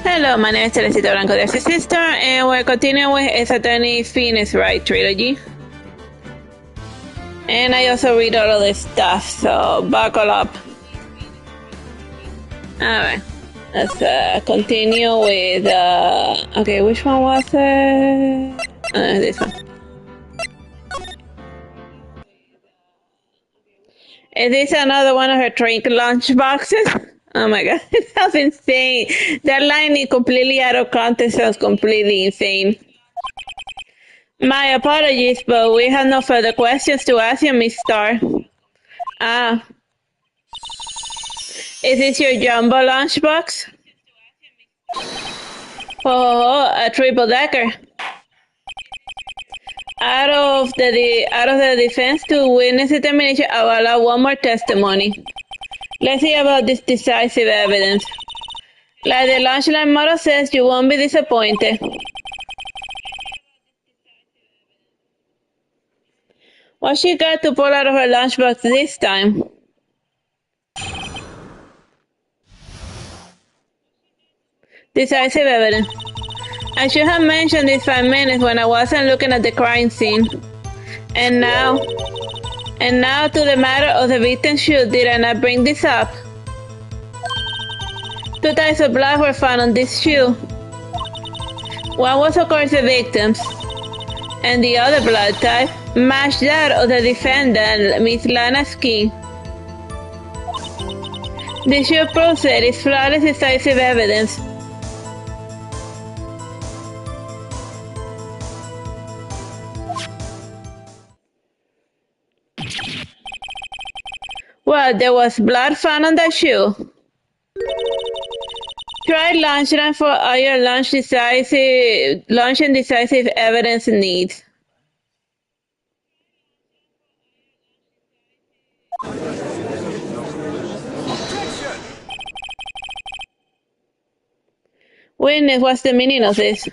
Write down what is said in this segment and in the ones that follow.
Hello, my name is Teresita Blanco, there's your sister, and we're continuing with Satani Phoenix Wright trilogy. And I also read all of this stuff, so buckle up. Alright, let's continue with, okay, which one was it? This one. Is this another one of her drink lunch boxes? Oh my god, it sounds insane. That line is completely out of context, sounds completely insane. My apologies, but we have no further questions to ask you, Miss Star. Ah. Is this your jumbo lunchbox? Oh, a triple decker. Out of the defense to witness determination, I will allow one more testimony. Let's see about this decisive evidence. Like the lunch line motto says, you won't be disappointed. What she got to pull out of her lunchbox this time? Decisive evidence. I should have mentioned this 5 minutes when I wasn't looking at the crime scene. And now to the matter of the victim's shoe, did I not bring this up? 2 types of blood were found on this shoe. One was of course the victim's, and the other blood type matched that of the defendant, Miss Lana's ski. The shoe proves that it's flawless decisive evidence. Well, there was blood found on that shoe. Try lunchline for all your lunch and decisive evidence needs. Witness, what's the meaning of this?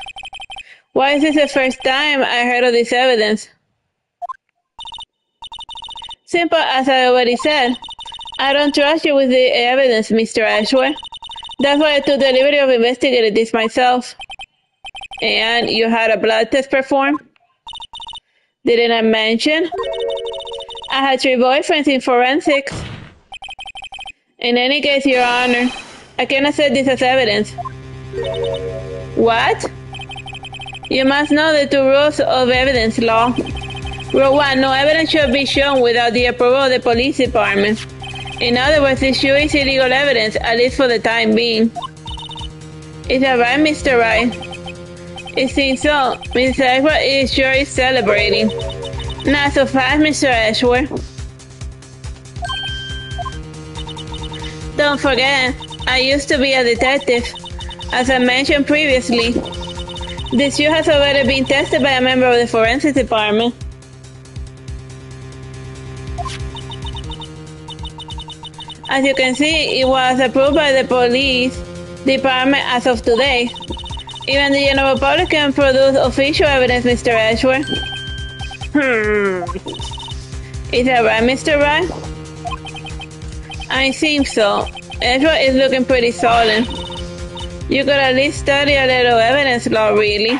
Why is this the first time I heard of this evidence? Simple as I already said. I don't trust you with the evidence, Mr. Ashworth. That's why I took the liberty of investigating this myself. And you had a blood test performed? Didn't I mention? I had 3 boyfriends in forensics. In any case, Your Honor, I cannot accept this as evidence. What? You must know the 2 rules of evidence law. Rule 1, no evidence should be shown without the approval of the police department. In other words, this shoe is illegal evidence, at least for the time being. Is that right, Mr. Wright? It seems so. Mr. Ashworth is sure is celebrating. Not so fast, Mr. Ashworth. Don't forget, I used to be a detective. As I mentioned previously, this shoe has already been tested by a member of the forensics department. As you can see, it was approved by the police department as of today. Even the general public can produce official evidence, Mr. Ashworth. Is that right, Mr. Wright? I think so. Ashworth is looking pretty solid. You could at least study a little evidence law, really.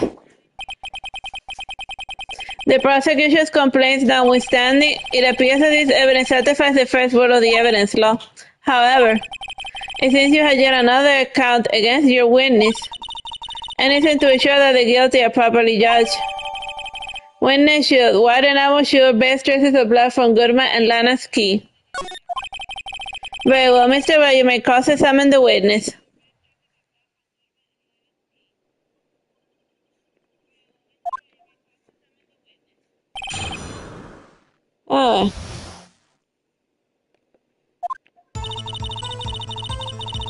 The prosecution's complaints notwithstanding, it appears that this evidence satisfies the first rule of the evidence law. However, it seems you had yet another count against your witness, and it's to ensure that the guilty are properly judged. Witness should white enamel shoe bear traces of blood from Goodman and Lana's key. Very well, Mr. Wright, you may cross-examine the witness. Oh.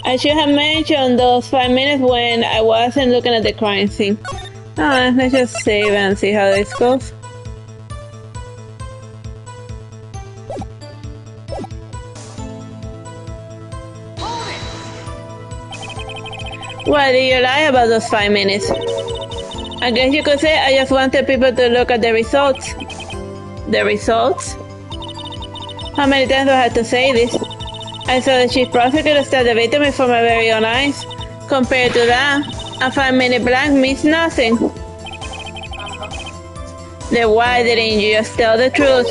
I should have mentioned those 5 minutes when I wasn't looking at the crime scene. Let's just save and see how this goes. Why did you lie about those 5 minutes? I guess you could say I just wanted people to look at the results. The results? How many times do I have to say this? I saw the chief prosecutor stab the victim before my very own eyes. Compared to that, a 5-minute blank means nothing. Then why didn't you just tell the truth?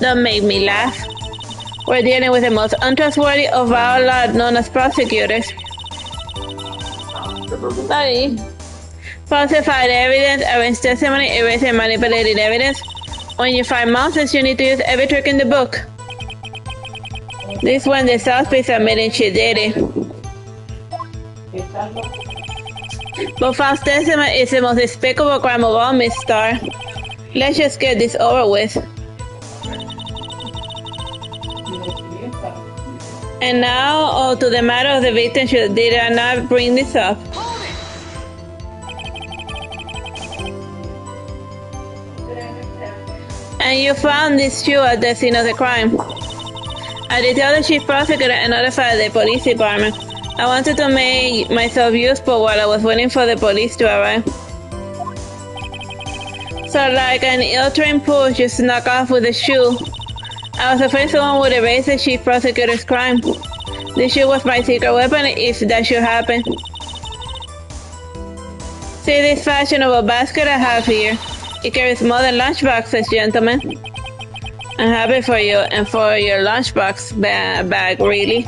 Don't make me laugh. We're dealing with the most untrustworthy of our lot known as prosecutors. Sorry. Falsified evidence, arrange testimony, erase and manipulated evidence. When you find monsters, you need to use every trick in the book. This one, the suspects admitting she did it. But false testimony is the most despicable crime of all, Miss Starr. Let's just get this over with. And now, to the matter of the victim, did I not bring this up? And you found this shoe at the scene of the crime. I did tell the chief prosecutor and notify the police department. I wanted to make myself useful while I was waiting for the police to arrive. So like an ill-trained push, you snuck off with the shoe. I was afraid someone would erase the chief prosecutor's crime. The shoe was my secret weapon if that should happen. See this fashionable basket I have here. It carries more than lunchboxes, gentlemen. I'm happy for you and for your lunchbox bag, really.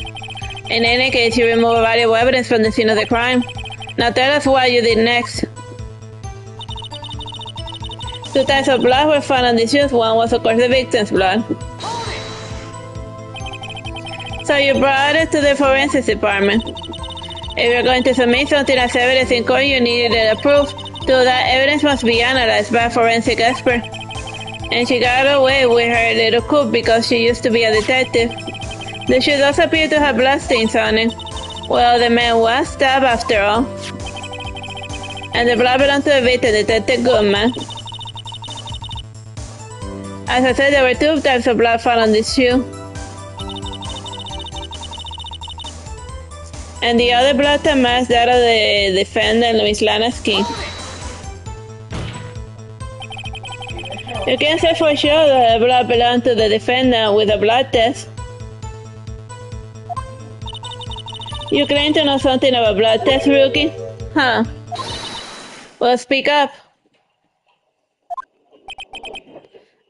In any case, you removed valuable evidence from the scene of the crime. Now tell us what you did next. 2 types of blood were found on this shoes. One was, of course, the victim's blood. So you brought it to the forensics department. If you're going to submit something as evidence in court, you needed a proof. So that evidence must be analyzed by a forensic expert. And she got away with her little coup because she used to be a detective. The shoe does appear to have bloodstains on it. Well, the man was stabbed after all. And the blood belonged to the victim, Detective Goodman. As I said, there were 2 types of blood found on this shoe. And the other blood type matched that of the defendant, Miss Lana's skin. You can say for sure that the blood belonged to the defendant with a blood test. You claim to know something about blood test, rookie? Huh. Well, speak up.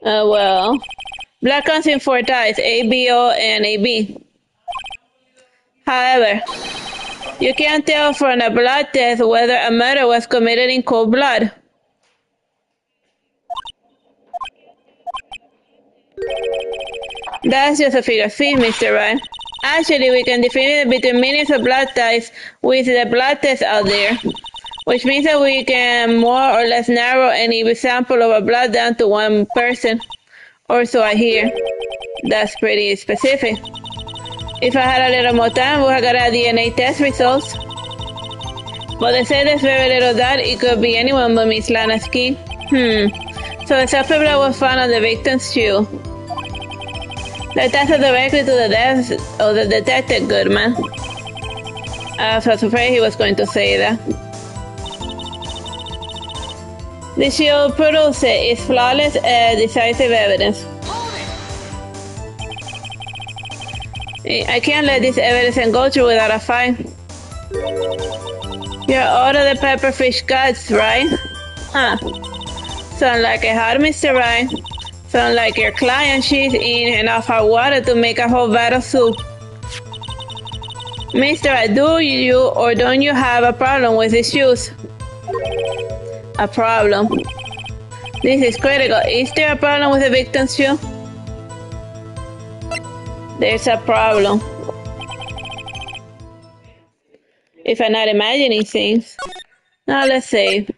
Well, blood comes in 4 types, A, B, O, and AB. However, you can't tell from a blood test whether a murder was committed in cold blood. That's just a figure of speech, Mr. Wright. Actually, we can differentiate between millions of blood types with the blood test out there, which means that we can more or less narrow any sample of a blood down to 1 person, or so I hear. That's pretty specific. If I had a little more time, we would have got our DNA test results. But they say there's very little doubt it could be anyone but Miss Lana's skin. So the suspect blood was found on the victim's shoe. That ties directly to the death of the detective Goodman. I was afraid he was going to say that. The shoe produced is flawless, decisive evidence. I can't let this evidence go through without a fight. You're out of the pepperfish guts, right? Huh. Sound like a hot Mr. Wright. Sound like your client, she's in enough hot water to make a whole vat of soup. Mister, do you or don't you have a problem with these shoes? A problem? This is critical. Is there a problem with the victim's shoe? There's a problem. If I'm not imagining things. Now let's see.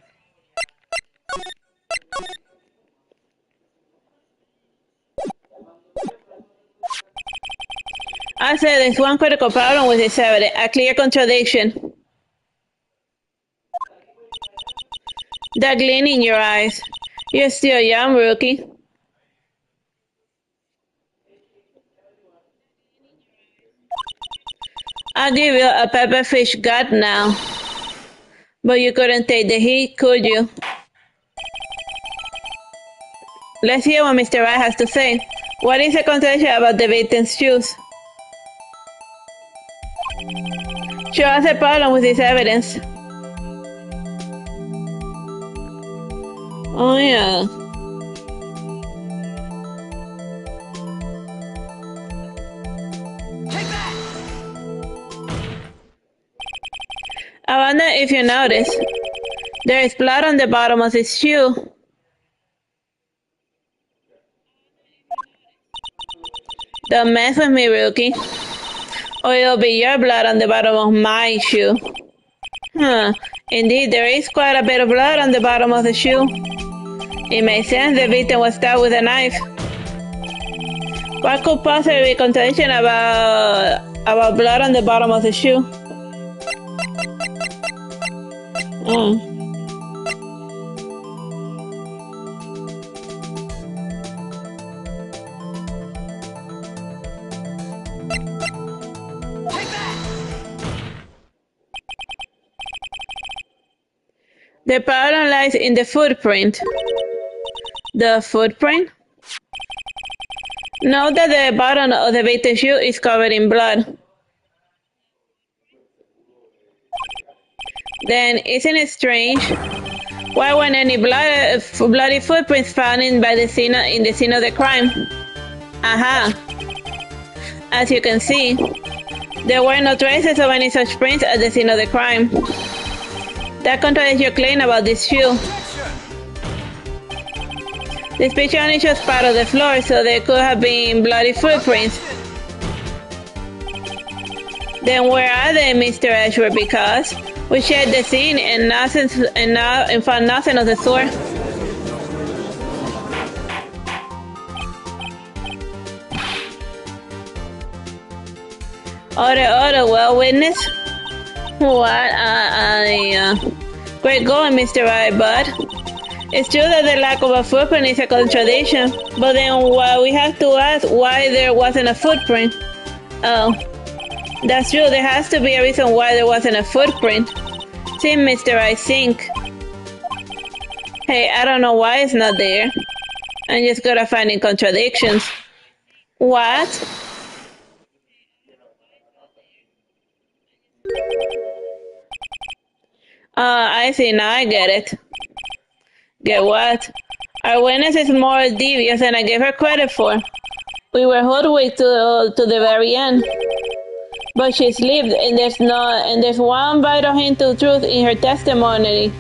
I said there's one critical problem with this evidence, a clear contradiction. That gleam in your eyes. You're still young, rookie. I'll give you a pepperfish gut now. But you couldn't take the heat, could you? Let's hear what Mr. Wright has to say. What is the contradiction about the victim's shoes? Show us a problem with this evidence. Oh yeah. I wonder if you noticed, there is blood on the bottom of his shoe. Don't mess with me, rookie, or it'll be your blood on the bottom of my shoe. Huh. Indeed, there is quite a bit of blood on the bottom of the shoe. It makes sense the victim was stabbed with a knife. What could possibly be contention about blood on the bottom of the shoe? The problem lies in the footprint. The footprint? Note that the bottom of the victim's shoe is covered in blood. Then, isn't it strange? Why weren't any bloody footprints found in the scene of the crime? Aha! As you can see, there were no traces of any such prints at the scene of the crime. That contradicts your claim about this shoe. This picture only shows part of the floor, so there could have been bloody footprints. Then where are they, Mr. Ashworth? Because we checked the scene and found nothing of the sort. Order, well, witness? What? Great going, Mr. Wright, bud. It's true that the lack of a footprint is a contradiction, but then we have to ask why there wasn't a footprint. Oh, that's true. There has to be a reason why there wasn't a footprint. See, Mr. I think. Hey, I don't know why it's not there. I'm just gonna find contradictions. What? I see, now I get it. Get what? Our witness is more devious than I gave her credit for. We were hoodwinked to the very end. But she's lived, and there's one vital hint to truth in her testimony.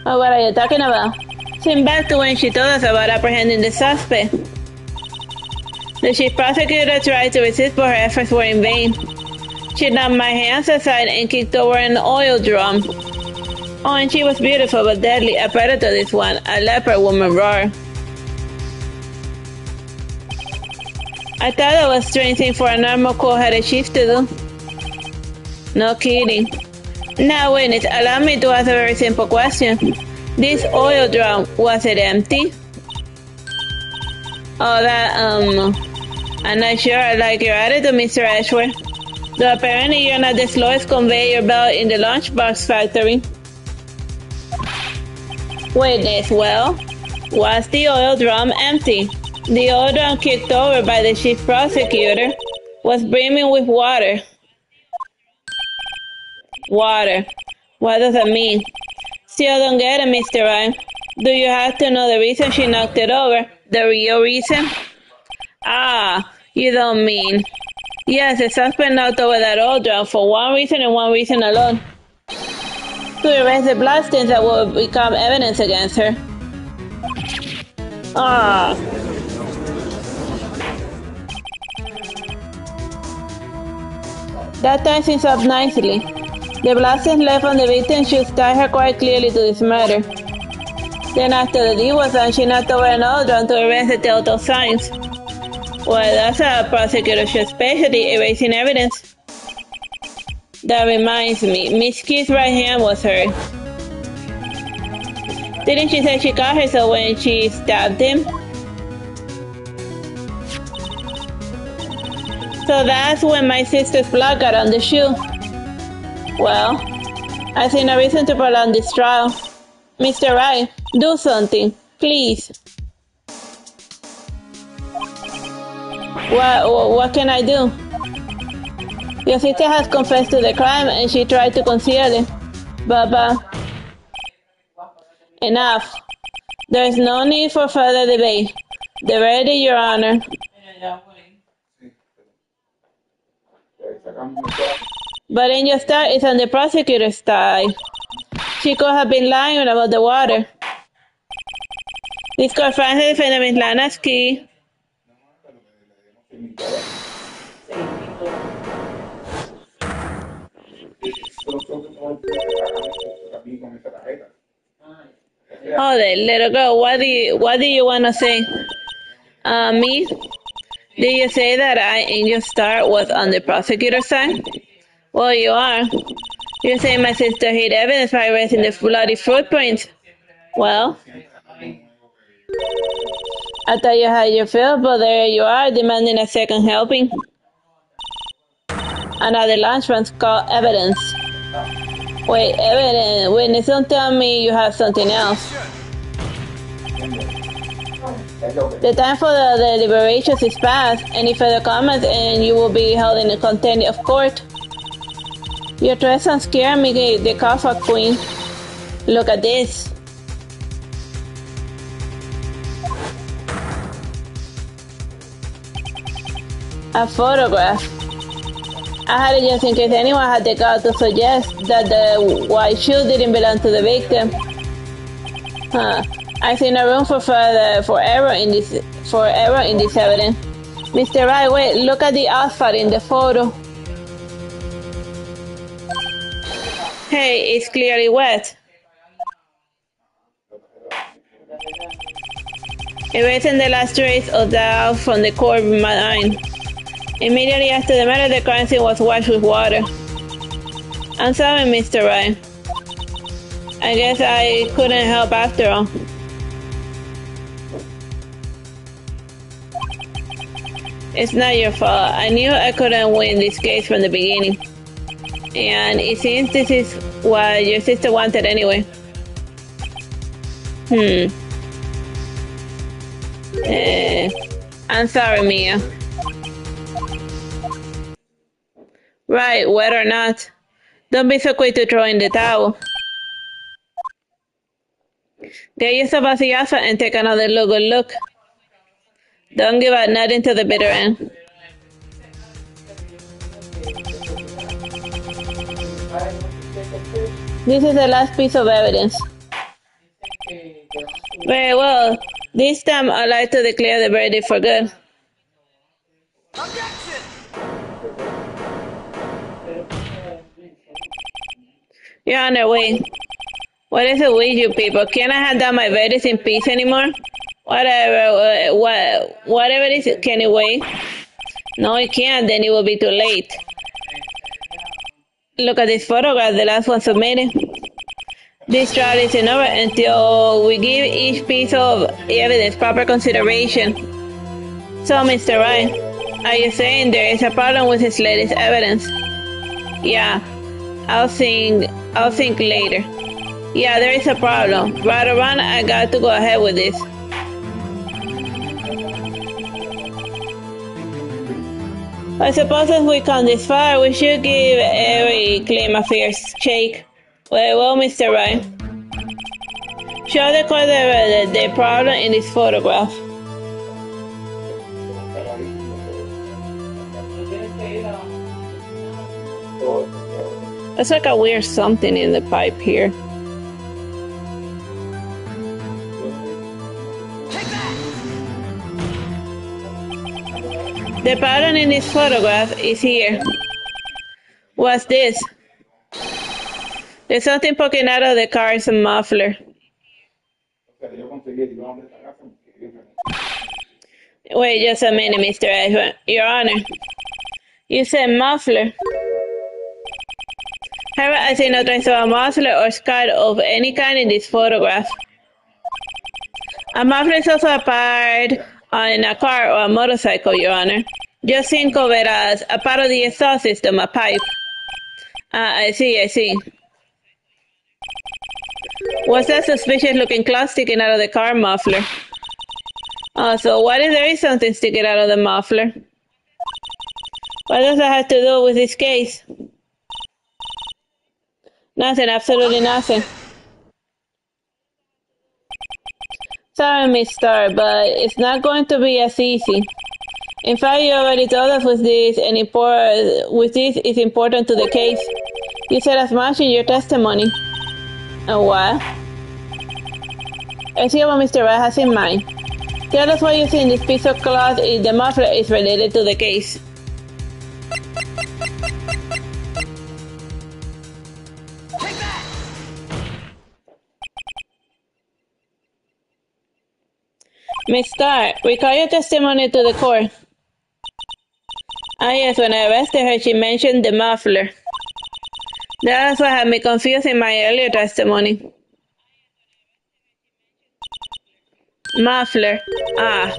Oh, what are you talking about? Think back to when she told us about apprehending the suspect. The chief prosecutor tried to resist, but her efforts were in vain. She knocked my hands aside and kicked over an oil drum. Oh, and she was beautiful but deadly, a predator this one, a leopard woman roar. I thought that was a strange thing for a normal cool-headed chief to do. No kidding. Now, witness, allow me to ask a very simple question. This oil drum, was it empty? Oh, I'm not sure I like your attitude, Mr. Ashworth. Though apparently you're not the slowest conveyor belt in the lunchbox factory. Witness, well, was the oil drum empty? The oil drum kicked over by the chief prosecutor was brimming with water. Water. What does that mean? Still don't get it, Mr. Wright. Do you have to know the reason she knocked it over? The real reason? Ah, you don't mean. Yes, the suspect knocked over that oil drum for one reason and one reason alone. To erase the bloodstains that will become evidence against her. Ah. That ties things up nicely. The bloodstains left on the victim's shoes tie her quite clearly to this murder. Then after the deed was done, she knocked over an oil drum to erase the telltale signs. Well, that's a prosecutor's specialty, erasing evidence. That reminds me, Miss Key's right hand was hurt. Didn't she say she cut herself when she stabbed him? So that's when my sister's blood got on the shoe. Well, I see no reason to prolong this trial. Mr. Wright, do something, please. What can I do? Your sister has confessed to the crime and she tried to conceal it. But enough. There is no need for further debate. The verdict, Your Honor. But Angel Star is on the prosecutor's side. She could have been lying about the water. This court finds the defendant Ms. Lana's key. Hold it, little girl. What do you want to say? Me? Did you say that Angel Star, was on the prosecutor's side? Well, you are. You say my sister hid evidence by erasing the bloody footprints. Well, I thought you had your fill, but there you are, demanding a second helping. Another lunch runs called evidence. Wait, evidence? Witness, don't tell me you have something else. The time for the deliberations is past. Any further comments and you will be held in contempt of court. Your threats scare me, the Kafa Queen. Look at this. A photograph. I had it just in case anyone had the gall to suggest that the white shoe didn't belong to the victim. I see no room for error in this evidence. Mr. Wright, wait, look at the asphalt in the photo. Hey, it's clearly wet. Erasing the last trace of doubt from the core of my mind. Immediately after the murder, the crime scene was washed with water. I'm sorry, Mr. Wright. I guess I couldn't help after all. It's not your fault. I knew I couldn't win this case from the beginning. And it seems this is what your sister wanted anyway. I'm sorry, Mia. Right, wet or not. Don't be so quick to throw in the towel. Get yourself a siesta and take another good look. Don't give up nothing to the bitter end. This is the last piece of evidence. Very well. This time I'd like to declare the verdict for good. You're on their way. What is it with you people? Can't I hand down my verdict in peace anymore? Whatever it is, can it wait? No, it can't, then it will be too late. Look at this photograph, the last one submitted. This trial isn't over until we give each piece of evidence proper consideration. So, Mr. Wright, are you saying there is a problem with his latest evidence? Yeah, I'll think later. Yeah, there is a problem. Right around, I got to go ahead with this. I suppose if we come this far, we should give every claim a fair shake. Well, Mr. Wright. Show the court the problem in this photograph. It's like a weird something in the pipe here. The pattern in this photograph is here. What's this? There's something poking out of the car's muffler. Wait just a minute, Mr. Ashburn. Your Honor. You said muffler. However, I see no trace of a muffler or scar of any kind in this photograph. A muffler is also a part in a car or a motorcycle, Your Honor. Just think of it as a part of the exhaust system, a pipe. I see. What's that suspicious looking cloth sticking out of the car muffler? Oh, so what if there is something sticking out of the muffler? What does that have to do with this case? Nothing, absolutely nothing. Sorry, Miss Star, but it's not going to be as easy. In fact, you already told us with this is important to the case. You said as much in your testimony. And what? Let's hear what Mr. Wright has in mind. Tell us what you see in this piece of cloth if the muffler is related to the case. Miss Starr, recall your testimony to the court. Ah, yes, when I arrested her, she mentioned the muffler. That's what had me confused in my earlier testimony. Muffler. Ah.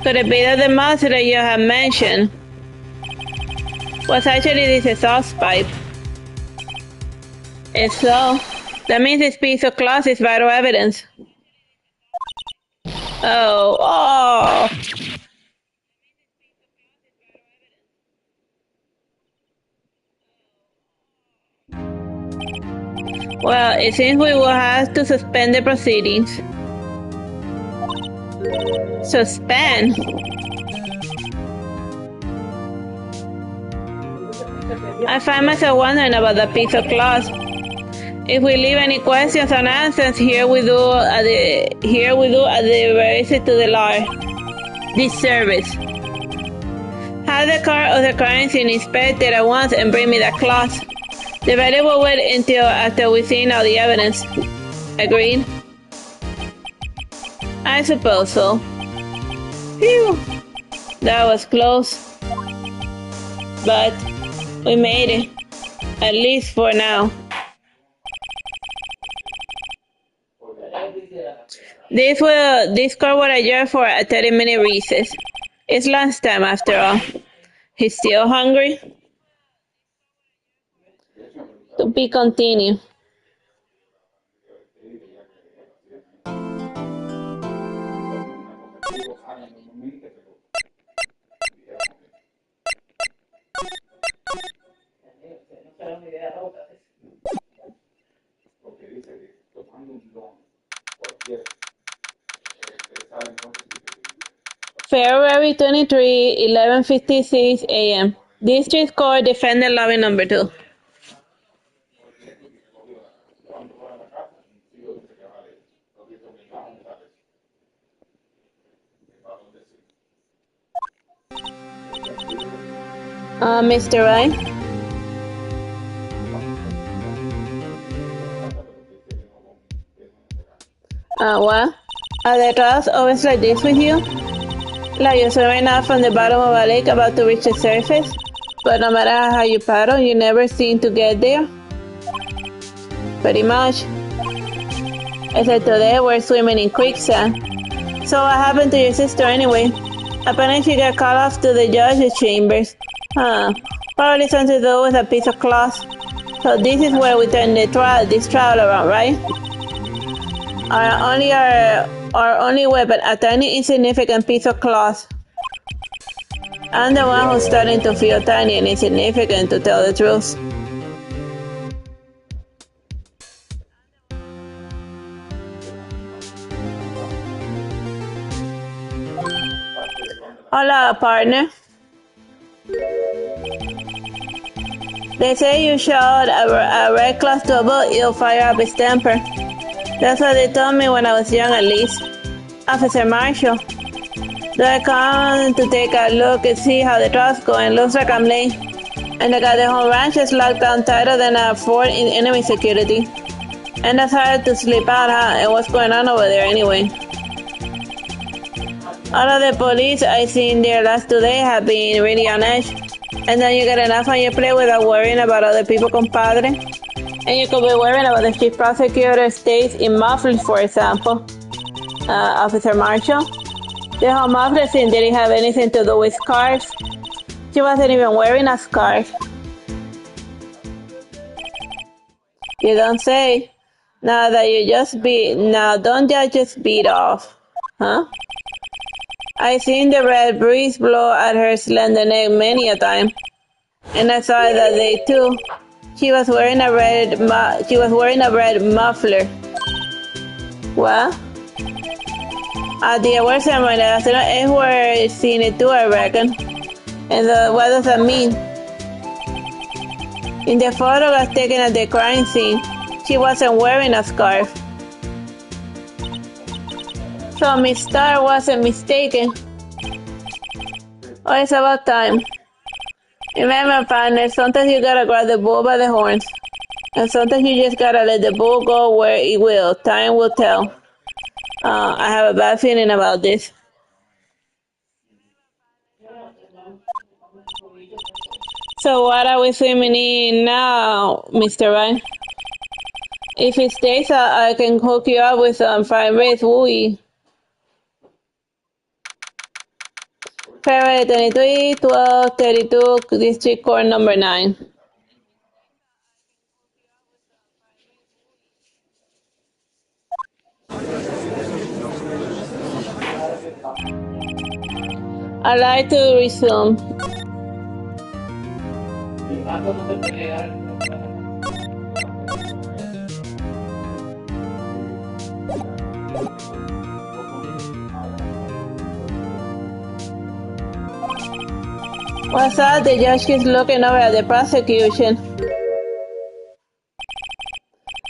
Could it be that the muffler you have mentioned was actually this exhaust pipe? If so, that means this piece of cloth is vital evidence. Oh. Well, it seems we will have to suspend the proceedings. Suspend? I find myself wondering about that piece of cloth. If we leave any questions unanswered, here we do a visit to the law. This service. Have the car of the crime scene inspected at once and bring me that cloth. The verdict will wait until after we've seen all the evidence. Agreed? I suppose so. Phew. That was close. But we made it. At least for now. This court will adjourn for a 30-minute recess. It's lunchtime after all. He's still hungry? To be continued. February 23, 11:56 a.m. District Court Defendant Lobby Number 2. Mr. Wright? What? Are the trials always like this with you? Like you're swimming out from the bottom of a lake about to reach the surface, but no matter how you paddle, you never seem to get there? Pretty much. Except today we're swimming in quicksand. So what happened to your sister anyway? Apparently she got called off to the judge's chambers. Probably something to do with a piece of cloth. So this is where we turn this trial around, right? Our only weapon, a tiny insignificant piece of cloth. I'm the one who's starting to feel tiny and insignificant, to tell the truth. Hola, partner. They say you shot a red cloth to a boat, it'll fire up its temper. That's what they told me when I was young, at least. Officer Marshall. Do I come to take a look and see how the trial's going? Looks like I'm late. And I got the whole ranch is locked down tighter than a fort in enemy security. And that's hard to sleep out, huh? And what's going on over there anyway? All of the police I seen there last 2 days have been really on edge. And then you get enough on your plate without worrying about other people, compadre. And you could be worrying about the chief prosecutor states in mufflers, for example. Officer Marshall. The whole muffler scene didn't have anything to do with scarves. She wasn't even wearing a scarf. You don't say. Now don't you just beat off, huh? I seen the red breeze blow at her slender neck many a time, and I saw it that day too. She was wearing a red muffler. What? At the award ceremony, that's where seen it too, I reckon. And what does that mean? In the photograph taken at the crime scene, she wasn't wearing a scarf. So Miss Star wasn't mistaken. Oh, it's about time. Remember, partner, sometimes you gotta grab the bull by the horns. And sometimes you just gotta let the bull go where it will. Time will tell. I have a bad feeling about this. So what are we swimming in now, Mr. Wright? If it stays out, I can hook you up with some fine-raised wooey. February 23, 12, 32, District Court number 9. I'd like to resume. What's up? The judge is looking over at the prosecution.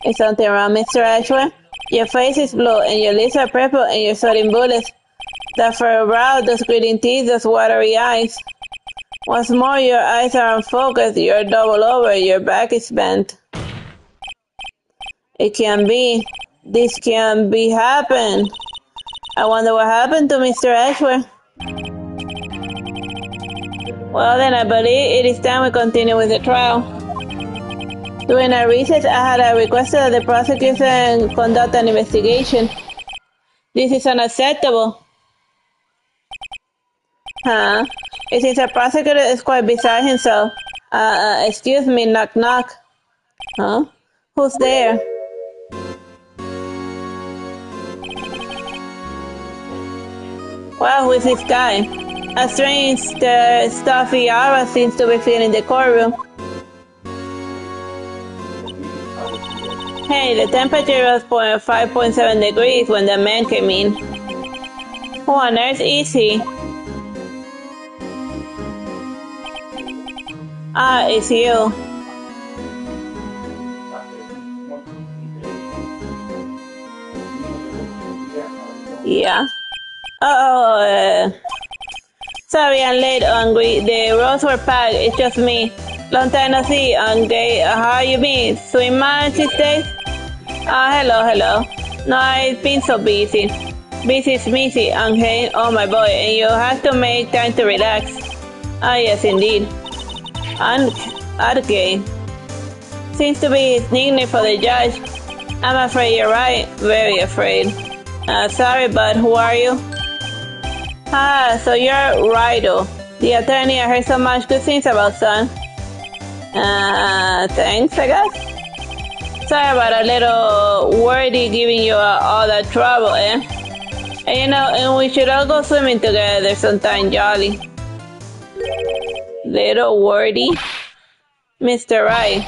Is something wrong, Mr. Ashworth? Your face is blue, and your lips are purple, and you're sweating bullets. That furrowed brow, those gritting teeth, those watery eyes. What's more, your eyes are unfocused, you're doubled over, your back is bent. It can't be. This can't be happen. I wonder what happened to Mr. Ashworth. Well, then I believe it is time we continue with the trial. During our recess, I had requested that the prosecution conduct an investigation. This is unacceptable. Huh? It seems the prosecutor is quite beside himself. Excuse me, knock knock. Huh? Who's there? Well, who is this guy? A strange, stuffy aura seems to be filling the courtroom. Hey, the temperature was 5.7 degrees when the man came in. Who on earth is he? Ah, it's you. Yeah. Sorry I'm late, Hungry. The roads were packed. It's just me. Long time no see, Hungry. How you been? Swim much these days? Hello. No, I've been so busy. Busy is busy, Hungry. Oh my boy, and you have to make time to relax. Ah, yes, indeed. Arcade. Seems to be his nickname for the judge. I'm afraid you're right. Very afraid. Sorry, but who are you? Ah, so you're Rido, the attorney I heard so much good things about, son. Thanks, I guess. Sorry about a little wordy giving you all that trouble, eh? And you know, and we should all go swimming together sometime, jolly. Little wordy? Mr. Wright,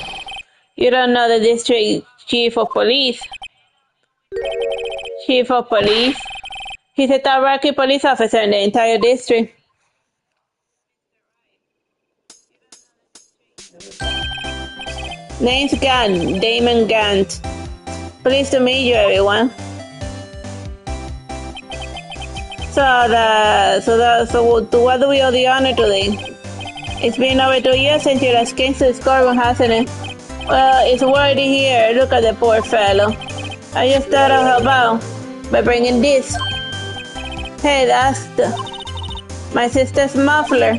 you don't know the district chief of police. Chief of police? He's a top ranking police officer in the entire district. Name's Gant, Damon Gant. Pleased to meet you, everyone. So what do we owe the honor today? It's been over 2 years since you last came to this courtroom, hasn't it? Well, it's worthy here. Look at the poor fellow. I just thought I'd help out by bringing this. Hey, that's my sister's muffler.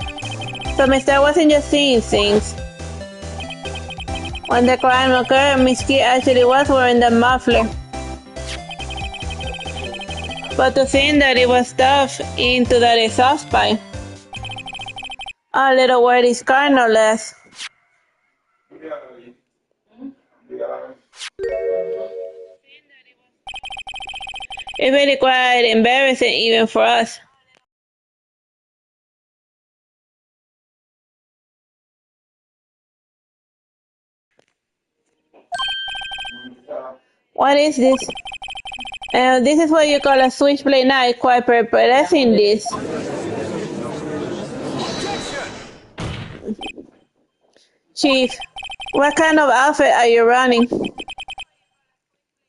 So Mr. wasn't just seeing things. When the crime occurred, Miss Key actually was wearing the muffler. But to think that it was stuffed into that exhaust pipe. A little wordy scar, no less. It's really quite embarrassing even for us. What is this? This is what you call a switchblade knife. Quite pressing this. Chief, what kind of outfit are you running?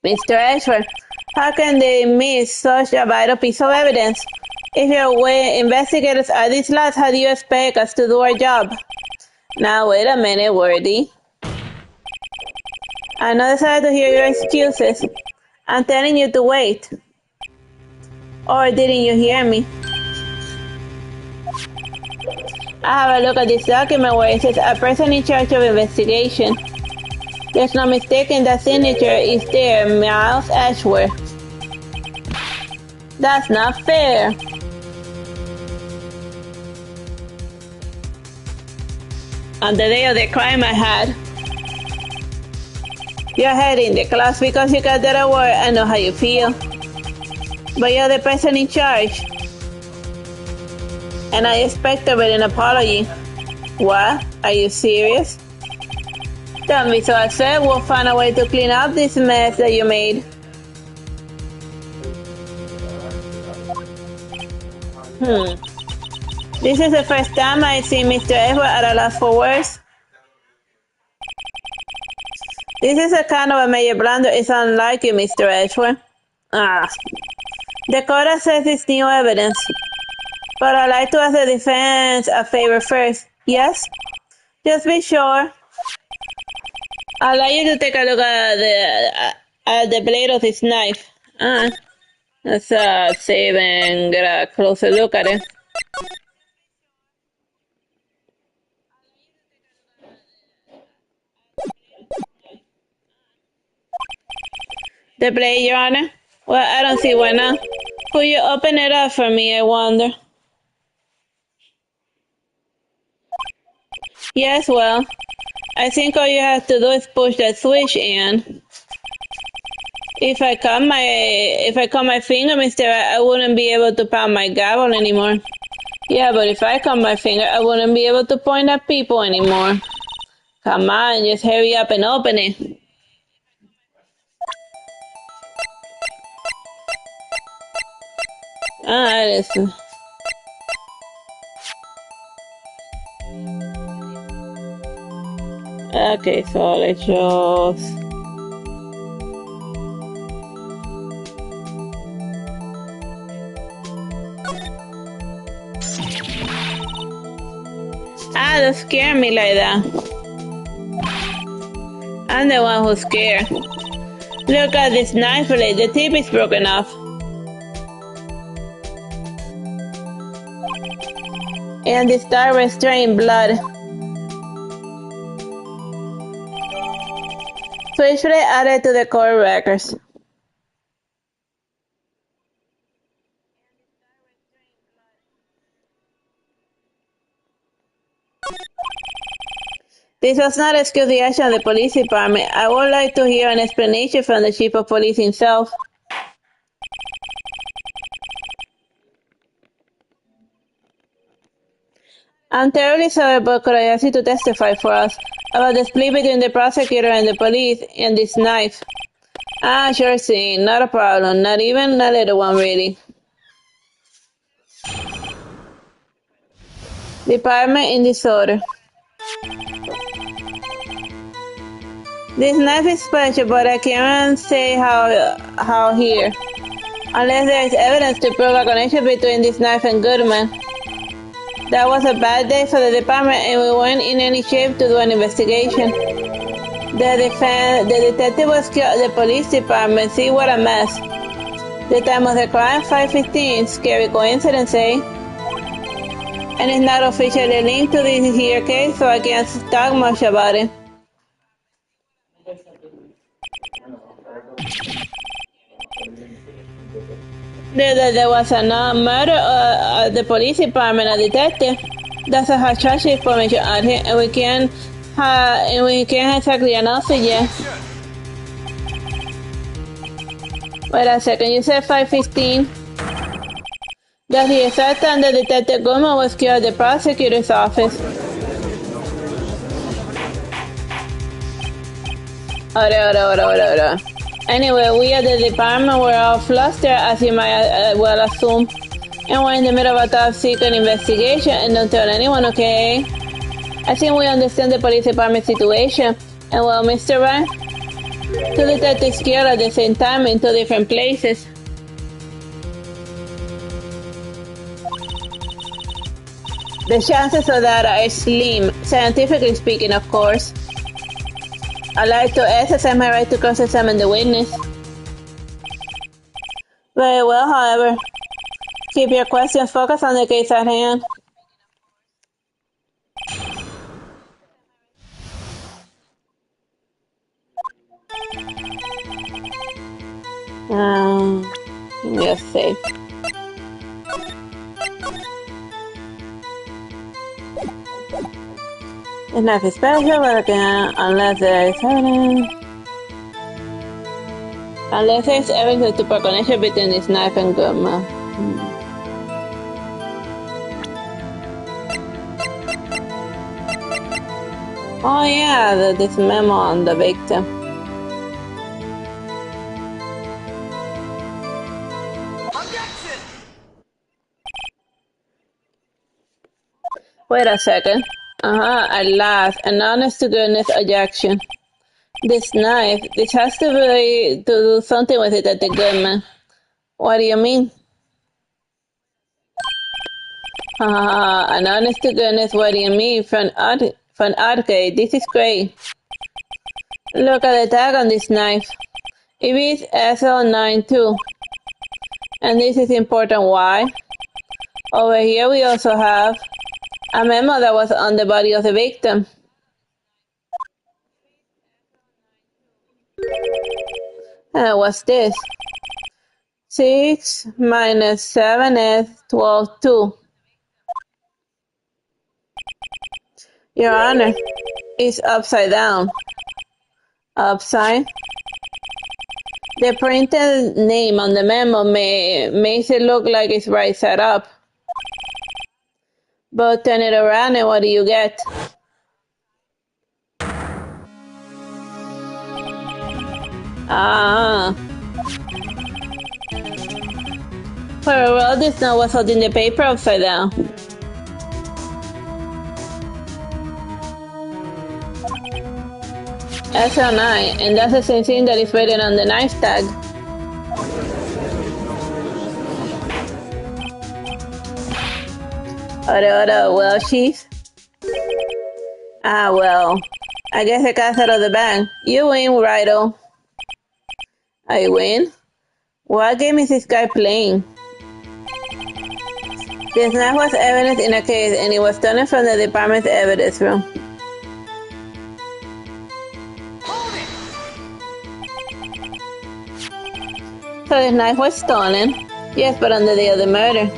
Mr. Ashford, how can they miss such a vital piece of evidence? If your way investigators are these lads, how do you expect us to do our job? Now, wait a minute, Worthy. I'm not excited to hear your excuses. I'm telling you to wait. Or didn't you hear me? I have a look at this document where it says a person in charge of investigation. There's no mistaking that signature is there, Miles Ashworth. That's not fair. On the day of the crime I had. You're heading the class because you got that award. I know how you feel. But you're the person in charge. And I expect a written apology. What? Are you serious? Don't be so upset. We'll find a way to clean up this mess that you made. This is the first time I see Mr. Edward at a loss for words. This is a kind of a major blunder. It's unlike you, Mr. Edward. The court says it's new evidence. But I'd like to ask the defense a favor first. Yes? Just be sure. I'd like you to take a look at the blade of this knife. Let's save and get a closer look at it. The blade, Your Honor? Well, I don't see why not. Could you open it up for me, I wonder? Yes, well, I think all you have to do is push that switch in. If I cut my finger, mister, I wouldn't be able to pound my gavel anymore. Yeah, but if I cut my finger, I wouldn't be able to point at people anymore. Come on, just hurry up and open it. Listen. Okay, so let's just... don't scare me like that. I'm the one who's scared. Look at this knife blade, the tip is broken off. And this dark restrained blood. Switchblade added to the court records. This does not excuse the action of the police department. I would like to hear an explanation from the chief of police himself. I'm terribly sorry, but could I ask you to testify for us about the split between the prosecutor and the police and this knife? Sure thing. Not a problem. Not even a little one, really. Department in disorder. This knife is special, but I can't say how here. Unless there is evidence to prove a connection between this knife and Goodman. That was a bad day for the department and we weren't in any shape to do an investigation. The detective was killed at the police department. See what a mess. The time of the crime, 5:15. Scary coincidence, eh? And it's not officially linked to this here case, so I can't talk much about it. There was a murder at the police department, a detective. That's a hard charge information out here, and we can't exactly announce it yet. Wait a second, you said 5:15. That's the exact time that Detective Goodman was killed at the prosecutor's office. Ora. Anyway, we at the department were all flustered, as you might well assume. And we're in the middle of a top secret investigation and don't tell anyone, okay? I think we understand the police department situation. And well, Mr. Wright, two detectives killed at the same time in two different places. The chances of that are slim, scientifically speaking, of course. I'd like to exercise my right to cross-examine the witness. Very well, however. Keep your questions focused on the case at hand. Let's see. It's nothing special, but again, unless there's evidence of super connection between this knife and Guma. Oh yeah, this memo on the victim. Objection! Wait a second. At last, an honest to goodness objection. This knife, this has to do something with it at the Goodman. What do you mean? An honest to goodness, what do you mean? From arcade, this is great. Look at the tag on this knife. It is SL92. And this is important, why? Over here we also have a memo that was on the body of the victim. What's this? 6 minus 7 is 2. Your Honor, it's upside down. Upside? The printed name on the memo makes it look like it's right side up. But turn it around and what do you get? Very well, this note was holding the paper upside down. SL9, and that's the same thing that is written on the knife tag. Well, Chief? Well, I guess the cat's out of the bag. You win, Righto. I win? What game is this guy playing? This knife was evidence in a case, and it was stolen from the department's evidence room. So the knife was stolen? Yes, but on the day of the murder.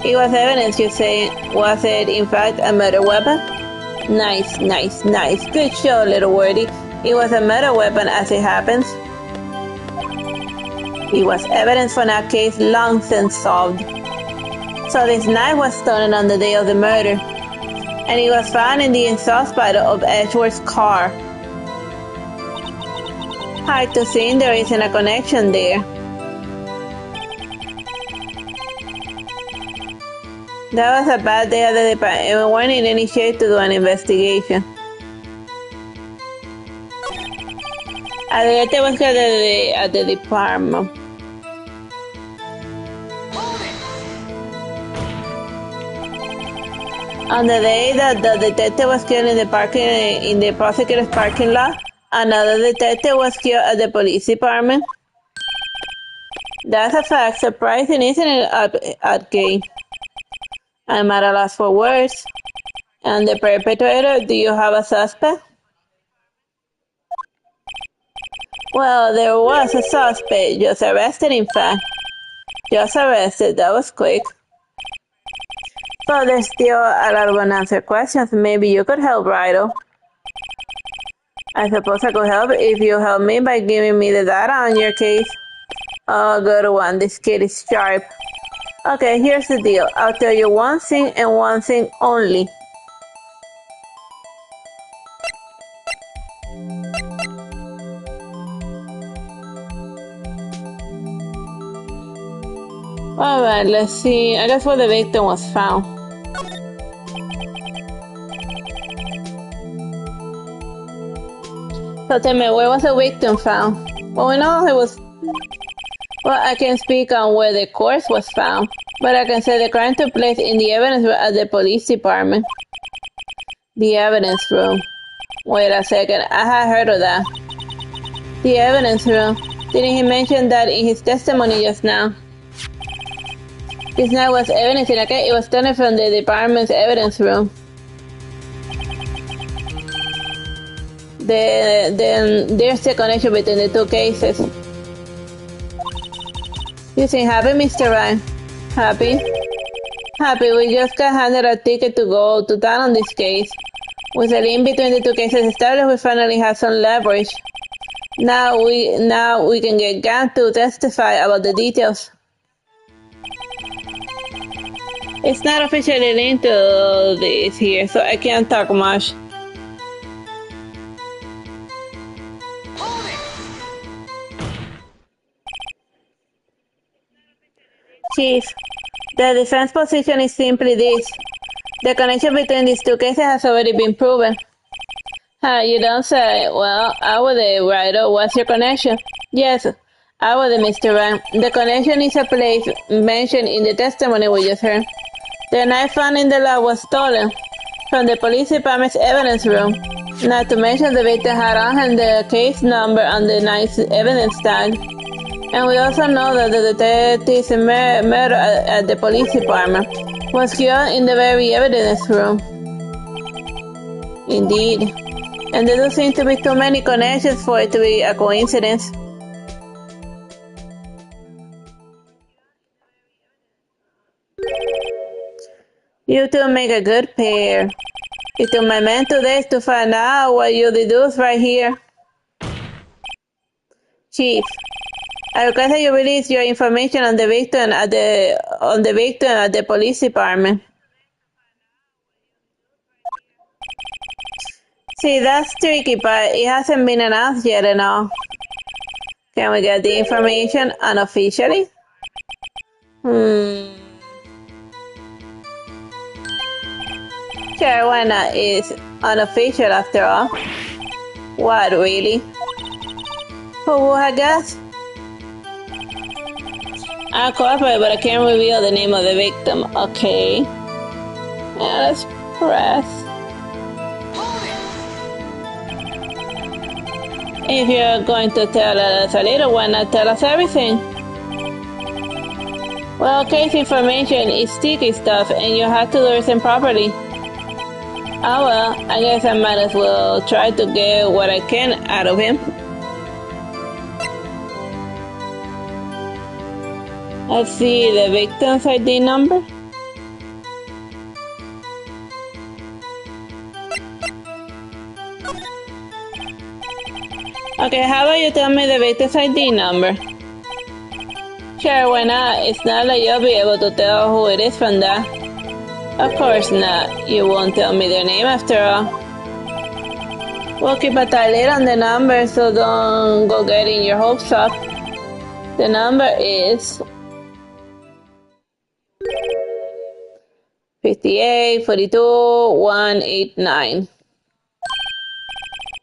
It was evidence, you say. Was it, in fact, a murder weapon? Nice. Good show, little wordy. It was a murder weapon, as it happens. It was evidence for a case long since solved. So this knife was stolen on the day of the murder. And it was found in the exhaust pipe of Edgeworth's car. Hard to see, there isn't a connection there. That was a bad day at the department, and we weren't in any shape to do an investigation. Adelante was at the department. On the day that the detective was killed in the prosecutor's parking lot, another detective was killed at the police department. That's a fact. Surprising, isn't it, Arcade? I'm at a loss for words. And the perpetrator, do you have a suspect? Well, there was a suspect. Just arrested, in fact. Just arrested. That was quick. So there's still a lot of unanswered questions. Maybe you could help, Righto. I suppose I could help if you help me by giving me the data on your case. Oh, good one. This kid is sharp. Okay, here's the deal. I'll tell you one thing and one thing only. Alright, let's see. I guess where the victim was found. So tell me, where was the victim found? Well, we know it was... Well, I can speak on where the corpse was found, but I can say the crime took place in the evidence room at the police department. The evidence room. Wait a second, I had heard of that. The evidence room. Didn't he mention that in his testimony just now? This night was evidence in a case. It was taken from the department's evidence room. Then there's the connection between the two cases. You seem happy, Mr. Ryan? Happy? Happy, we just got handed a ticket to go to town on this case. With the link between the two cases established, we finally have some leverage. Now we can get Gant to testify about the details. It's not officially linked to this here, so I can't talk much. Chief, the defense position is simply this. The connection between these two cases has already been proven. You don't say. Well, I would right. What's your connection? Yes, I would, Mr. Ryan. The connection is a place mentioned in the testimony we just heard. The knife found in the lab was stolen from the police department's evidence room. Not to mention the victim had on hand the case number on the knife's evidence tag. And we also know that the detective's murder at the police department was killed in the very evidence room. Indeed. And there don't seem to be too many connections for it to be a coincidence. You two make a good pair. It took my man 2 days to find out what you deduced right here. Chief, I request that you release your information on the victim at the police department. See, that's tricky, but it hasn't been announced yet and all. Can we get the information unofficially? Sure, why not? It's unofficial after all. What, really? Who would have guessed? I'll cooperate, but I can't reveal the name of the victim. Okay. Now let's press. If you're going to tell us a little, why not tell us everything? Well, case information is sticky stuff, and you have to listen properly. Oh well, I guess I might as well try to get what I can out of him. Let's see the victim's ID number. Okay, how about you tell me the victim's ID number? Sure, why not? It's not like you'll be able to tell who it is from that. Of course not. You won't tell me their name after all. We'll keep a tight lid on the number, so don't go getting your hopes up. The number is 5842-189.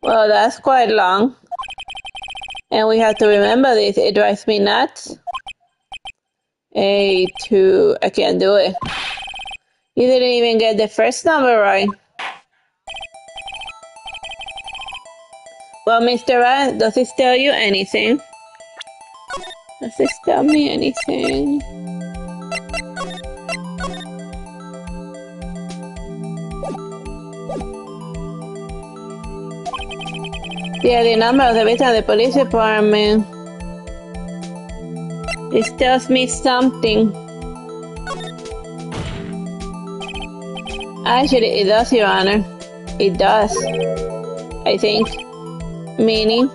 Well, that's quite long. And we have to remember this. It drives me nuts. I can't do it. You didn't even get the first number right. Well, Mr. Ryan, does this tell you anything? Does this tell me anything? Yeah, the number of the victim of the police department. This tells me something. Actually, it does, Your Honor. It does. I think. Meaning,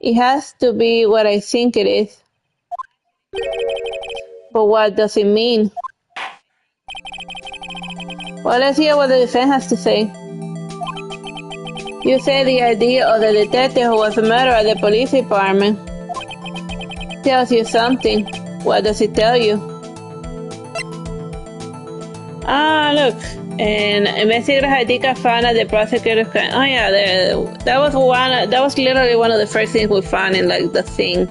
it has to be what I think it is. But what does it mean? Well, let's hear what the defense has to say. You say the idea of the detective who was murdered at the police department. tells you something. What does it tell you? Ah, look. And investigators Haitika found out the prosecutor's crime. Oh yeah, that was one. That was literally one of the first things we found in like the thing.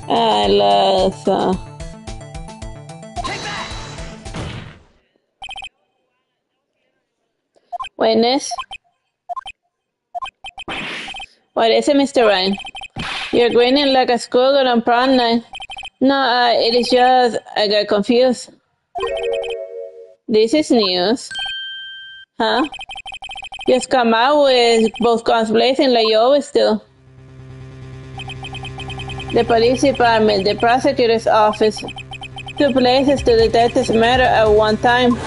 Let's. Witness. What is it, Mr. Ryan? You're grinning like a schoolgirl on prom night. No, it is just I got confused. This is news. Huh? Just come out with both guns blazing like you always do. The police department, the prosecutor's office, two places to detect this murder at one time.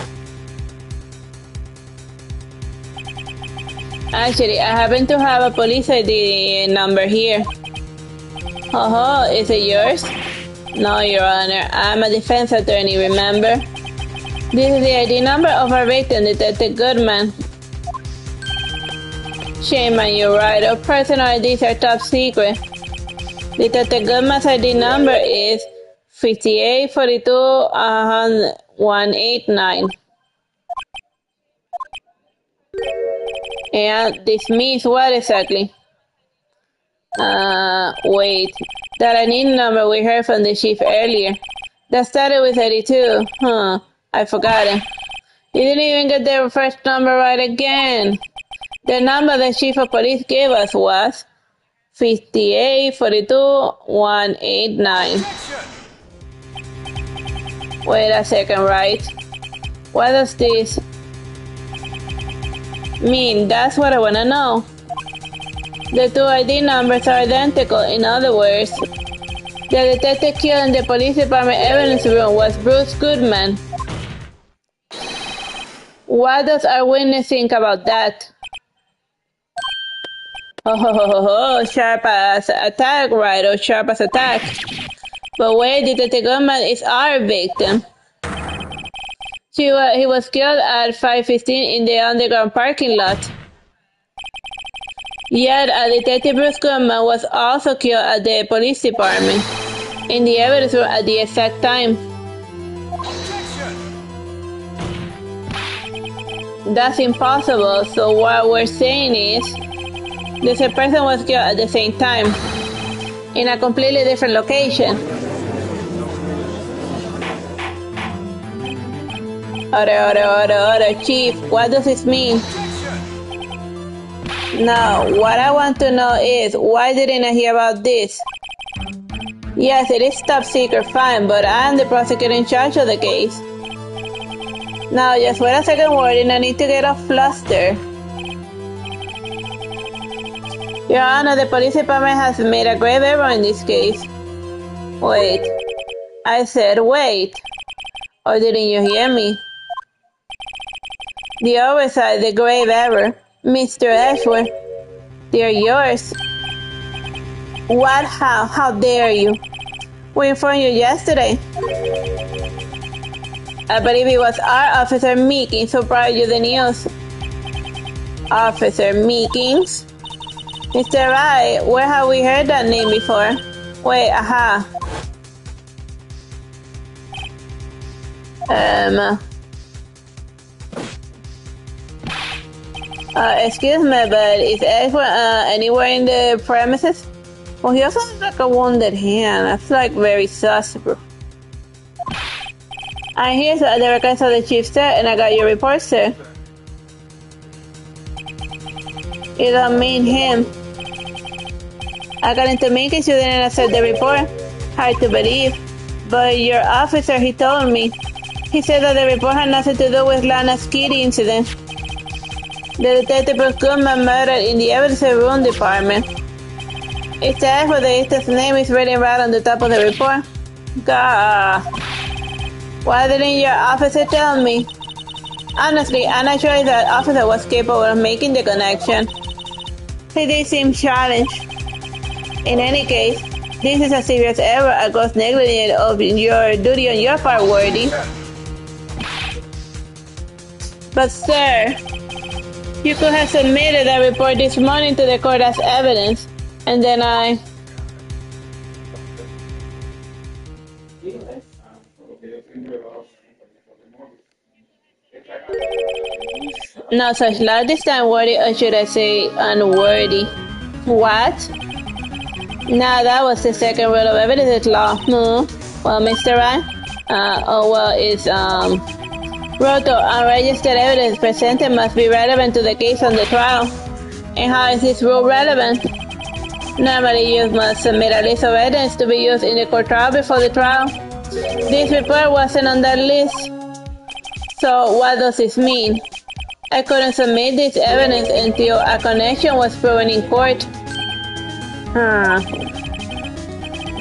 Actually, I happen to have a police ID number here. Oh, is it yours? No, Your Honor. I'm a defense attorney, remember? This is the ID number of our victim, Detective Goodman. Shame on you, Ryder. Personal IDs are top secret. Detective Goodman's ID number is 5842-189. And this means what exactly? Wait. That I need number we heard from the chief earlier. That started with 82. Huh. I forgot it. You didn't even get the first number right again. The number the chief of police gave us was 5842-189. Wait a second, right? What does this mean? That's what I want to know. The two ID numbers are identical. In other words, the detective killed in the police department evidence room was Bruce Goodman. What does our witness think about that? Oh, sharp as attack, right? Or sharp as attack. But wait, Detective Goodman is our victim. He was killed at 5:15 in the underground parking lot. Yet, Detective Bruce Goodman was also killed at the police department in the evidence room at the exact time. That's impossible. So what we're saying is, the same person was killed at the same time in a completely different location. Order, Chief, what does this mean? Now, what I want to know is, why didn't I hear about this? Yes, it is top secret, fine, but I am the prosecutor in charge of the case. Now, just wait a second, Warden, I need to get off fluster. Your Honor, the police department has made a grave error in this case. Wait. I said wait. Or didn't you hear me? The oversight, the grave error. Mr. Ashworth, they're yours. What? How dare you? We informed you yesterday. I believe it was our Officer Meekins who brought you the news. Officer Meekins? Mr. Wright, where have we heard that name before? Wait, aha. Excuse me, but is anyone anywhere in the premises? Well, he also has like a wounded hand. That's like very sus, bro. I'm here at the request of the chief, sir, and I got your report, sir. You don't mean him. According to Minkus, you didn't accept the report. Hard to believe. But your officer, he told me. He said that the report had nothing to do with Lana's kitty incident. The detective Bruce Goodman murdered in the evidence room department. It says where the instance name is written right on the top of the report. God. Why didn't your officer tell me? Honestly, I'm not sure if that officer was capable of making the connection. He did seem challenged. In any case, this is a serious error, a gross negligence of your duty on your part, Worthy. But sir, you could have submitted that report this morning to the court as evidence, and then No such law this time, worthy, or should I say unworthy? What? Nah, that was the second rule of evidence law. Well, Mr. Ryan? It's, Roto, unregistered evidence presented must be relevant to the case on the trial. And how is this rule relevant? Normally, you must submit a list of evidence to be used in the court trial before the trial. This report wasn't on that list. So, what does this mean? I couldn't submit this evidence until a connection was proven in court.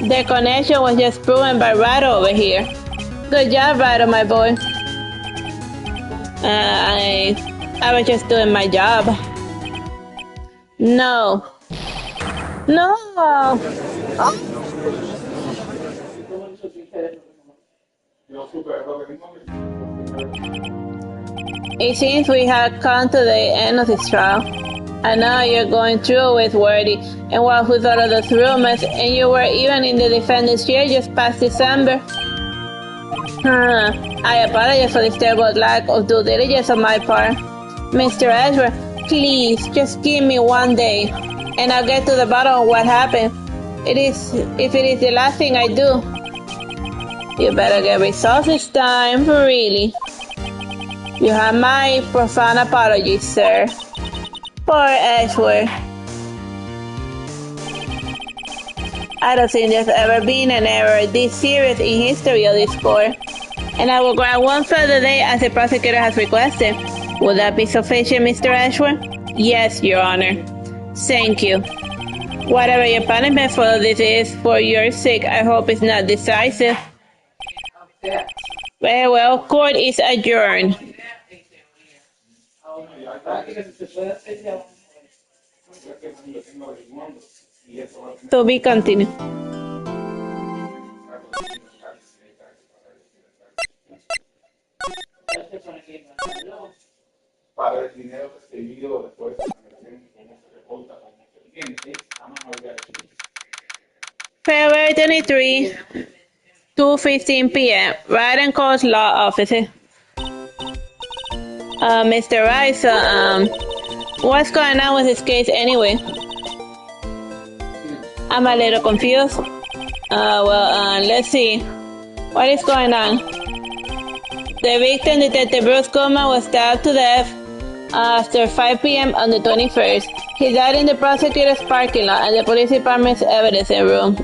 The connection was just proven by Rado over here. Good job, Rado, my boy. I was just doing my job. No. No! Oh. It seems we have come to the end of this trial. I know you're going through with Worthy and what who thought of those rumors, and you were even in the defendant's chair just past December. I apologize for this terrible lack of due diligence on my part. Mr. Ashworth, please, just give me one day, and I'll get to the bottom of what happened. If it is the last thing I do. You better get results this time, really. You have my profound apologies, sir. Poor Ashworth. I don't think there's ever been an error this serious in history of this court. And I will grant one further day as the prosecutor has requested. Would that be sufficient, Mr. Ashworth? Yes, Your Honor. Thank you. Whatever your punishment for this is, for your sake, I hope it's not decisive. Very well, court is adjourned. To be continued. Para el dinero recibido después de la generación, cómo se reporta como cliente, a mano de February 23, 2:15 p.m. Wright and Coast Law Office. Mr. Wright, what's going on with this case anyway? I'm a little confused. Let's see. What is going on? The victim, Detective Bruce Coleman, was stabbed to death after 5 p.m. on the 21st. He died in the prosecutor's parking lot and the police department's evidence room.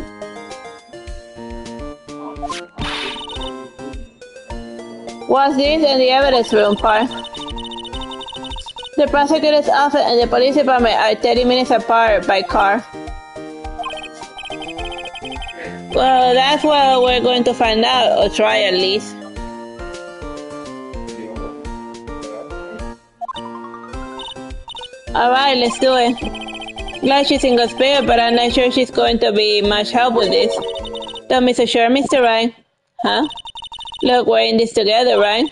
What's this in the evidence room part? The prosecutor's office and the police department are 30 minutes apart by car. Well, that's what we're going to find out, or try at least. Alright, let's do it. Glad she's in good spirit, but I'm not sure she's going to be much help with this. Don't be so sure, Mr. Wright. Huh? Look, we're in this together, right?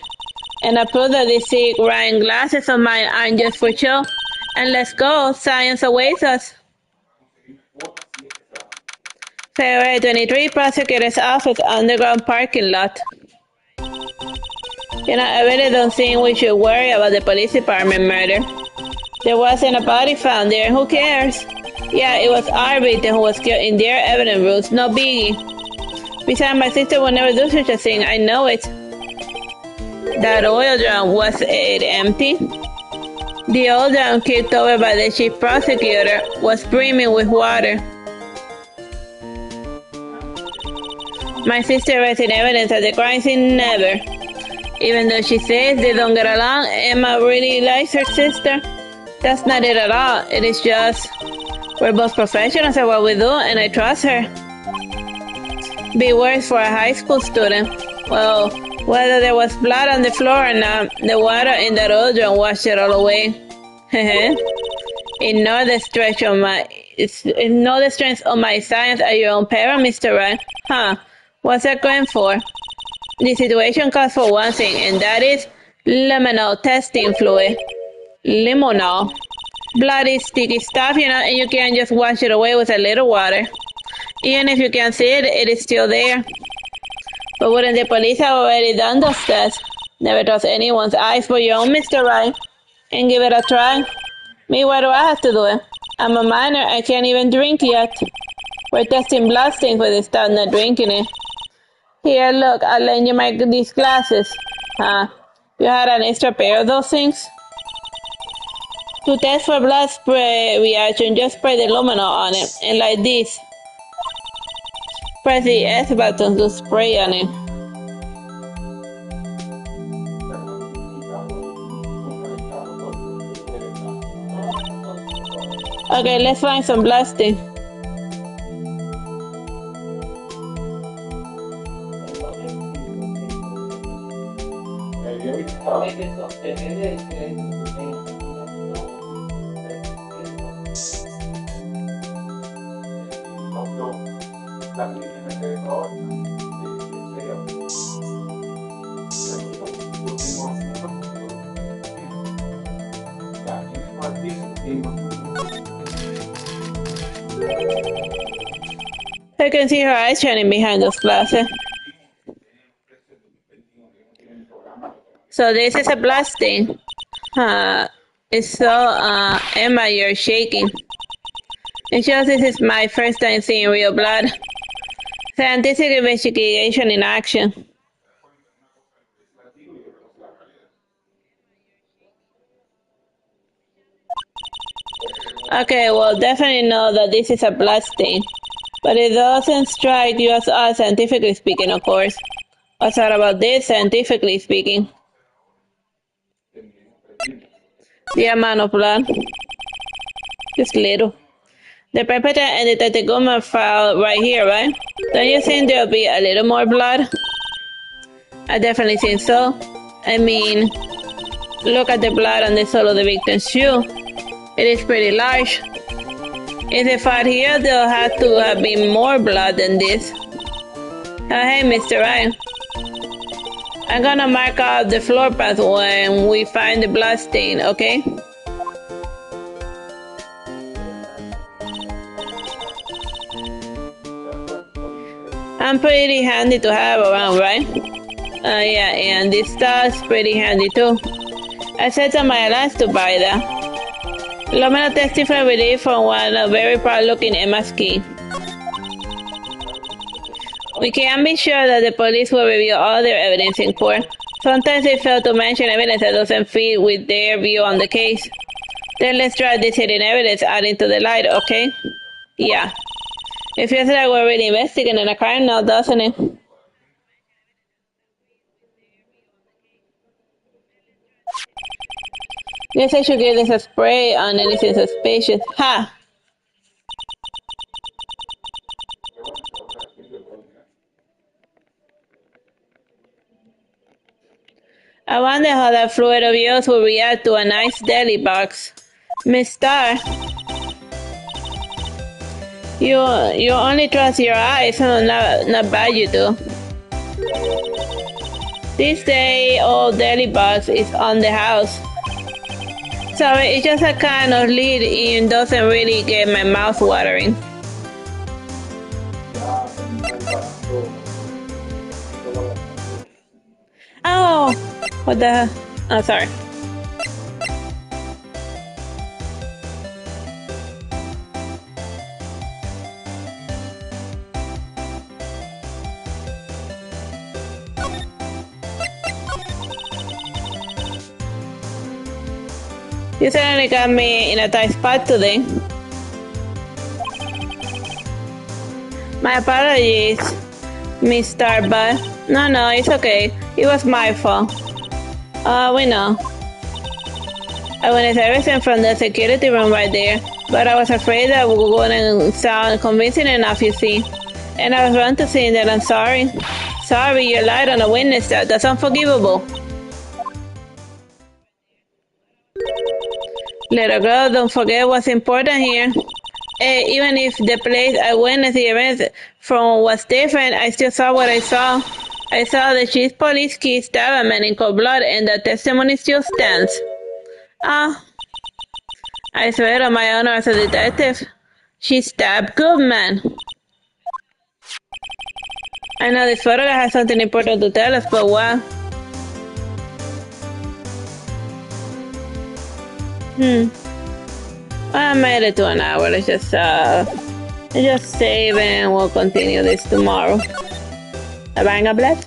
And I prove that these sick Ryan glasses of mine aren't just for show. And let's go, science awaits us. February 23, prosecutor's office, underground parking lot. You know, I really don't think we should worry about the police department murder. There wasn't a body found there, who cares? Yeah, it was our victim who was killed in their evidence rooms, no biggie. Besides, my sister would never do such a thing, I know it. That oil drum, was it empty? The oil drum kicked over by the chief prosecutor was brimming with water. My sister read in evidence at the crime scene never. Even though she says they don't get along, Emma really likes her sister. That's not it at all. It is just we're both professionals at what we do, and I trust her. Be worse for a high school student. Well, whether there was blood on the floor or not, the water in that oil drum washed it all away. Ignore the strength of my science at your own peril, Mr. Wright. Huh? What's that going for? The situation calls for one thing, and that is liminal testing fluid. Limonal. Bloody, sticky stuff, you know, and you can't just wash it away with a little water. Even if you can't see it, it is still there. But wouldn't the police have already done those tests? Never trust anyone's eyes but your own, Mr. Wright. And give it a try. Me, why do I have to do it? I'm a minor, I can't even drink yet. We're testing blasting for this stuff, not drinking it. Here, look, I'll lend you these glasses. You had an extra pair of those things? To test for blood spray reaction, just spray the luminol on it, and like this. Press the S button to spray on it. Okay, let's find some blasting. I can see her eyes shining behind those glasses. So this is a blasting. It's so, Emma, you're shaking. It shows this is my first time seeing real blood. Scientific investigation in action. Okay, well, definitely know that this is a blood stain. But it doesn't strike you as odd, scientifically speaking, of course. What's that about this, scientifically speaking? The amount of blood. Just little. The perpetrator and Detective Goma file right here, right? Don't you think there'll be a little more blood? I definitely think so. I mean, look at the blood on the sole of the victim's shoe. It is pretty large. If they found here, there'll have to have been more blood than this. Hey, Mr. Ryan. I'm gonna mark out the floor path when we find the blood stain, okay? I'm pretty handy to have around, right? Yeah, and this stuff's pretty handy too. I set on my allowance to buy that. Lomena testified with it from one very proud-looking Emma's key. We can be sure that the police will review all their evidence in court. Sometimes they fail to mention evidence that doesn't fit with their view on the case. Then let's drag this hidden evidence out into the light, okay? Yeah. It feels like we're really investigating a crime now, doesn't it? Guess I should give this a spray on anything suspicious. Ha! I wonder how that fluid of yours will react to a nice deli box. Miss Star, you only trust your eyes, not bad you do. This day old deli box is on the house. Sorry, it's just a kind of lead and doesn't really get my mouth watering. Oh, what the? Oh, sorry. You certainly got me in a tight spot today. My apologies, Miss Starbuck. No, it's okay. It was my fault. We know. I witnessed everything from the security room right there, but I was afraid that we wouldn't sound convincing enough, you see. And I was wrong to say that I'm sorry. Sorry, you lied on a witness. That's unforgivable. Little girl, don't forget what's important here. Even if the place I witnessed the event from was different, I still saw what I saw. I saw the chief police key stab a man in cold blood, and the testimony still stands. I swear on my honor as a detective, she stabbed good man. I know this photograph has something important to tell us, but what? I made it to an hour. Let's just save and we'll continue this tomorrow. A bang of blood.